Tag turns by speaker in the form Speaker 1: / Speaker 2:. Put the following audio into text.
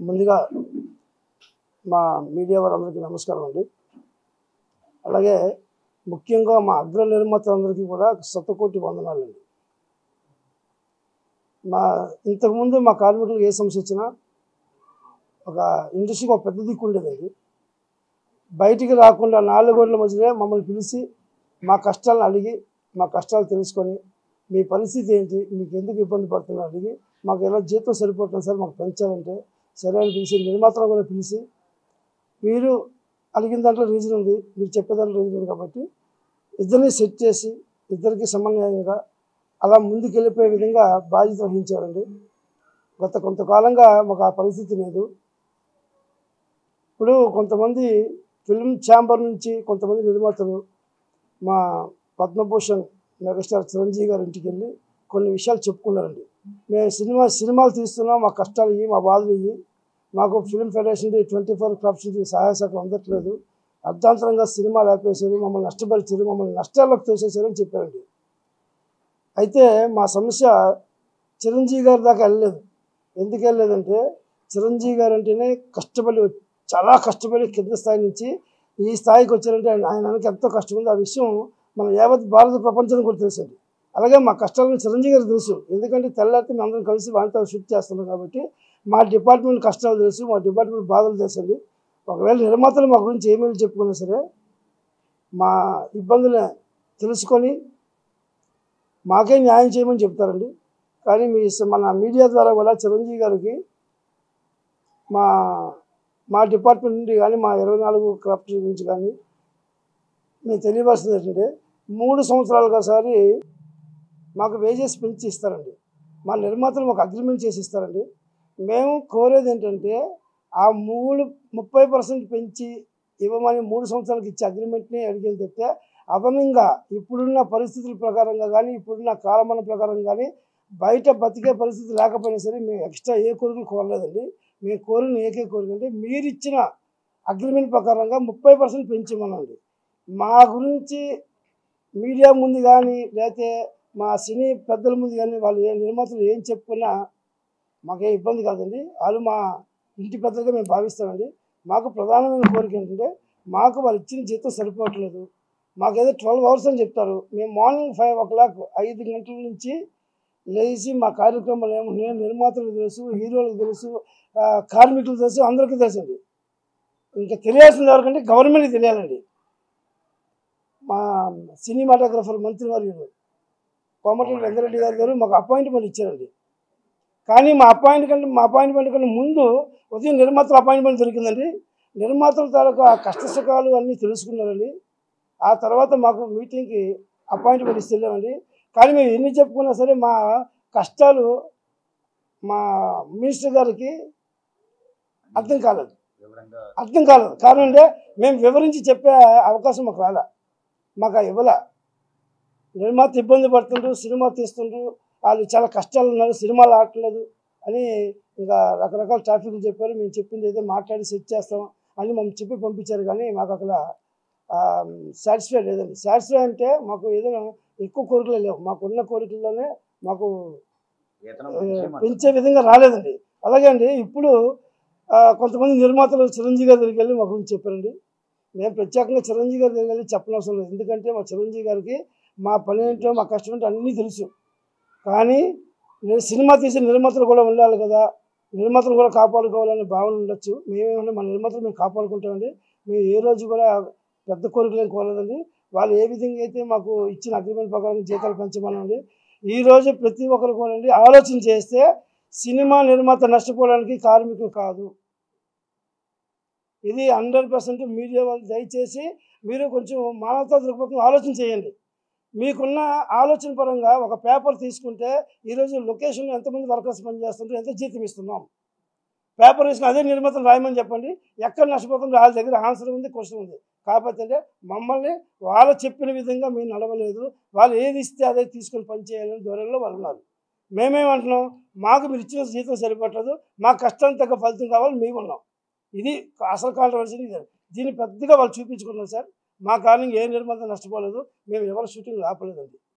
Speaker 1: ముందుగా మా మీడియా వారందరికీ నమస్కారం అండి. అలాగే ముఖ్యంగా మా అగ్ర నిర్మాతలందరికీ కూడా శతకోటి వందనాలండి. ఇంతకుముందు మా కార్మికులకు ఏ సమస్య వచ్చినా ఒక ఇండస్ట్రీకి ఒక పెద్ద దిక్కు ఉండేదండి. బయటికి రాకుండా 4 గోడల మధ్యలో మమ్మల్ని పిలిచి మా కష్టాలను అడిగి మా కష్టాలు తెలుసుకొని మీ పరిస్థితి ఏంటి, మీకు ఎందుకు ఇబ్బంది పడుతున్నారు అడిగి మాకు ఎలా జీతం సరిపోతుంది సార్, మాకు పెంచాలంటే సరే అని పిలిచి నిర్మాతలు కూడా పిలిచి మీరు అడిగిన దాంట్లో రీజన్ ఉంది, మీరు చెప్పే దాంట్లో రీజన్ ఉంది కాబట్టి ఇద్దరిని సెట్ చేసి ఇద్దరికి సమన్వయంగా అలా ముందుకు వెళ్ళిపోయే విధంగా బాధ్యత వహించారండి. గత కొంతకాలంగా మాకు ఆ పరిస్థితి లేదు. ఇప్పుడు కొంతమంది ఫిల్మ్ ఛాంబర్ నుంచి కొంతమంది నిర్మాతలు మా పద్మభూషణ్ మెగాస్టార్ చిరంజీవి గారి ఇంటికి వెళ్ళి కొన్ని విషయాలు చెప్పుకున్నారండి. మేము సినిమాలు తీస్తున్నాం, మా కష్టాలు ఇవి, మా బాధలు ఇవి, మాకు ఫిల్మ్ ఫెడరేషన్ 24 క్రాఫ్ట్స్ నుంచి సహాయ శాఖ అందట్లేదు, అర్ధాంతరంగా సినిమాలు ఆపేశారు, మమ్మల్ని నష్టపరిచారు, మమ్మల్ని నష్టాల్లోకి తోసేశారు అని చెప్పారండి. అయితే మా సమస్య చిరంజీవి గారి దాకా వెళ్ళలేదు. ఎందుకు వెళ్ళలేదంటే చిరంజీవి గారు అంటేనే చాలా కష్టపడి కింద స్థాయి నుంచి ఈ స్థాయికి వచ్చారంటే ఆయనకి ఎంతో కష్టం ఉంది. ఆ విషయం మన యావత్ భారత ప్రపంచానికి కూడా తెలుసండి. అలాగే మా కష్టాలను చిరంజీవి గారికి తెలుసు. ఎందుకంటే తెల్లారితే మేము అందరం కలిసి వాటితో షూట్ చేస్తున్నాం కాబట్టి మా డిపార్ట్మెంట్ కష్టాలు తెలుసు, మా డిపార్ట్మెంట్ బాధలు తెలుసండి. ఒకవేళ నిర్మాతలు మా గురించి ఏమేమి చెప్పుకున్నా సరే మా ఇబ్బందులు తెలుసుకొని మాకే న్యాయం చేయమని చెప్తారండి. కానీ మన మీడియా ద్వారా కూడా చిరంజీవి గారికి మా డిపార్ట్మెంట్ నుండి కానీ మా 24 క్రాఫ్ట్స్ నుంచి కానీ మేము తెలియవలసింది ఏంటంటే 3 సంవత్సరాలుగా ఒకసారి మాకు వేజెస్ పెంచి ఇస్తారండి. మా నిర్మాతలు మాకు అగ్రిమెంట్ చేసి ఇస్తారండి. మేము కోరేది ఏంటంటే ఆ 30% పెంచి ఇవ్వమని 3 సంవత్సరాలకు ఇచ్చే అగ్రిమెంట్ని అడిగేది తప్పితే అదనంగా ఇప్పుడున్న పరిస్థితుల ప్రకారంగా కానీ ఇప్పుడున్న కాలమాన ప్రకారం కానీ బయట బతికే పరిస్థితి లేకపోయినా సరే మేము ఎక్స్ట్రా ఏ కోరికలు కోరలేదండి. మేము కోరిన ఏకే కోరిక అంటే మీరు ఇచ్చిన అగ్రిమెంట్ ప్రకారంగా 30% పెంచిమనండి. మా గురించి మీడియా ముందు కానీ లేకపోతే మా సినీ పెద్దల ముందు కానీ వాళ్ళు నిర్మాతలు ఏం చెప్పుకున్నా మాకేం ఇబ్బంది కాదండి. వాళ్ళు మా ఇంటి పెద్దలుగా మేము భావిస్తామండి. మాకు ప్రధానమైన కోరిక ఏంటంటే మాకు వాళ్ళు ఇచ్చిన జీతం సరిపోవట్లేదు. మాకేదో 12 అవర్స్ అని చెప్తారు. మేము మార్నింగ్ 5 o'clock 5 గంటల నుంచి లేచి మా కార్యక్రమాలు ఏమున్నాయో నిర్మాతలకు తెలుసు, హీరోలకు తెలుసు, కార్మికులకు తెలుసు, అందరికీ తెలుసండి. ఇంకా తెలియాల్సింది ఎవరికంటే గవర్నమెంట్కి తెలియాలండి. మా సినిమాటోగ్రఫర్ మంత్రివర్యులు కోమటిరెడ్డి వెంకరెడ్డి గారు మాకు అపాయింట్మెంట్ ఇచ్చారండి. కానీ మా అపాయింట్మెంట్ కన్నా ముందు ఉదయం నిర్మాతల అపాయింట్మెంట్ దొరికిందండి. నిర్మాతల తాలూకా కష్టసుఖాలు అన్నీ తెలుసుకున్నారండి. ఆ తర్వాత మాకు మీటింగ్కి అపాయింట్మెంట్ ఇస్తే వెళ్ళామండి. కానీ మేము ఎన్ని చెప్పుకున్నా సరే మా కష్టాలు మా మినిస్టర్ గారికి అర్థం కాలేదు. కారణం అంటే మేము వివరించి చెప్పే అవకాశం మాకు రాలే, మాకు ఇవ్వలే. నిర్మాత ఇబ్బంది పడుతుండ్రు, సినిమా తీస్తుండ్రు, వాళ్ళు చాలా కష్టాలు ఉన్నారు, సినిమాలు ఆడట్లేదు అని ఇంకా రకరకాల టాపిక్లు చెప్పారు. మేము చెప్పింది అయితే మాట్లాడి సెట్ చేస్తాం అని మమ్మల్ని చెప్పి పంపించారు. కానీ మాకు అక్కడ సాటిస్ఫై లేదండి. సాటిస్ఫై అంటే మాకు ఏదైనా ఎక్కువ కోరికలు లేవు, మాకున్న కోరికల్లోనే మాకు పెంచే విధంగా రాలేదండి. అలాగే అండి ఇప్పుడు కొంతమంది నిర్మాతలు చిరంజీవి గారి దగ్గరికి వెళ్ళి మా గురించి చెప్పారండి. మేము ప్రత్యేకంగా చిరంజీవి గారి దగ్గరికి వెళ్ళి చెప్పనవసరం లేదు. ఎందుకంటే మా చిరంజీవి గారికి మా పని ఏంటో మా కష్టం ఏంటో అన్నీ తెలుసు. కానీ సినిమా తీసే నిర్మాతలు కూడా ఉండాలి కదా, నిర్మాతలు కూడా కాపాడుకోవాలనే భావన ఉండొచ్చు. మేమేమంటే మా నిర్మాతలు మేము కాపాడుకుంటామండి. మేము ఏ రోజు కూడా పెద్ద కోరికలు ఏం కోరలేదండి. వాళ్ళు ఏ విధంగా అయితే మాకు ఇచ్చిన అగ్రిమెంట్ ప్రకారం జీతాలు పెంచమనండి. ఈరోజు ప్రతి ఒక్కరు కూడా ఆలోచన చేస్తే సినిమా నిర్మాత నష్టపోవడానికి కార్మికులు కాదు. ఇది 100% మీడియా వాళ్ళు దయచేసి మీరు కొంచెం మానవతా దృక్పథం ఆలోచన చేయండి. మీకున్న ఆలోచన పరంగా ఒక పేపర్ తీసుకుంటే ఈరోజు లొకేషన్లో ఎంతమంది వర్కర్స్ పనిచేస్తుంటారు, ఎంత జీతం ఇస్తున్నాం, పేపర్ తీసుకుని అదే నిర్మాతలు రాయమని చెప్పండి. ఎక్కడ నష్టపోతుందో వాళ్ళ దగ్గర ఆన్సర్ ఉంది, క్వశ్చన్ ఉంది. కాకపోతే మమ్మల్ని వాళ్ళు చెప్పిన విధంగా మేము నడవలేదు, వాళ్ళు ఏది ఇస్తే అదే తీసుకొని పనిచేయాలని ధోరణిలో వాళ్ళు ఉన్నారు. మేమేమంటున్నాం, మాకు మీరు ఇచ్చిన జీతం సరిపడలేదు, మా కష్టానికి తగ్గ ఫలితం కావాలి, మేము ఉన్నాం. ఇది అసలు కాంట్రవర్సీ. దీన్ని పెద్దగా వాళ్ళు చూపించుకున్నారు సార్. మా కారణంగా ఏ నిర్మాత నష్టపోలేదు, మేము ఎవరు షూటింగ్ ఆపలేదండి.